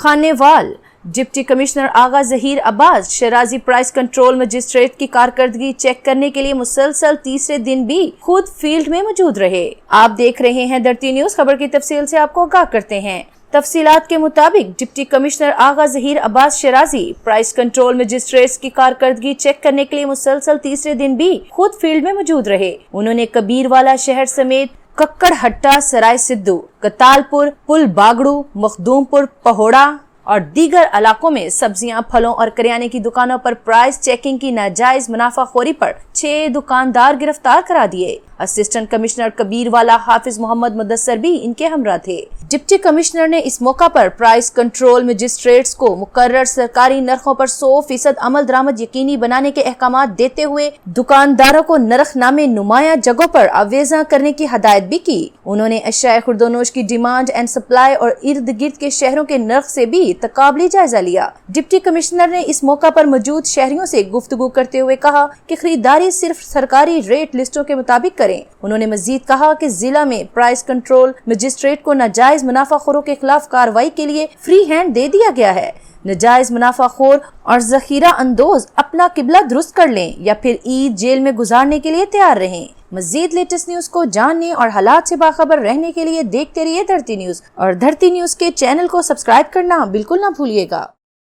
Khanewal. Deputy commissioner आगा Zaheer Abbas शराजी price control magistrate की कारकर्दगी check करने के लिए मुसलसल तीसरे दिन भी खुद फील्ड में मौजूद रहे। आप देख रहे हैं धरती न्यूज। खबर की तफसील से आपको आगाह करते हैं। तफसीलात के मुताबिक डिप्टी कमिश्नर आगा Zaheer Abbas शराजी price control magistrates की कारकर्दगी चेक करने के लिए मुसलसल तीसरे दिन भी खुद फील्ड में मौजूद रहे। उन्होंने कबीरवाला शहर समेत कक्कड़हट्टा, सराय सिद्धू, कतालपुर, पुल बागड़ू, मखदूमपुर, पहोड़ा और दीगर इलाकों में सब्जियां, फलों और करियाने की दुकानों पर प्राइस चेकिंग की नाजायज मुनाफाखोरी पर 6 दुकानदार गिरफ्तार करा दिए। असिस्टेंट कमिश्नर कबीरवाला हाफिज मोहम्मद मुदस्सर भी इनके हमरा थे। डिप्टी कमिश्नर ने इस मौका पर प्राइस कंट्रोल मजिस्ट्रेट्स को मुकर्रर सरकारी नरखों पर 100% अमल दरामद यकीनी बनाने के अहकामात देते हुए दुकानदारों को नरखनामे नुमाया जगहों पर आवेजा करने की हदायत भी की। उन्होंने अशिया खुर्दोनोश की डिमांड एंड सप्लाई और इर्द गिर्द के शहरों के नर्ख से भी तकाबली जायजा लिया। डिप्टी कमिश्नर ने इस मौका पर मौजूद शहरियों से गुफ्तगू करते हुए कहा कि खरीदारी सिर्फ सरकारी रेट लिस्टों के मुताबिक करें। उन्होंने मजीद कहा कि जिला में प्राइस कंट्रोल मजिस्ट्रेट को नाजायज मुनाफाखोरों के खिलाफ कार्रवाई के लिए फ्री हैंड दे दिया गया है। नाजायज मुनाफाखोर और जखीरा अंदोज अपना किबला दुरुस्त कर लें या फिर ईद जेल में गुजारने के लिए तैयार रहें। मजीद लेटेस्ट न्यूज को जानने और हालात से बाखबर रहने के लिए देखते रहिए धरती न्यूज और धरती न्यूज के चैनल को सब्सक्राइब करना बिल्कुल ना भूलिएगा।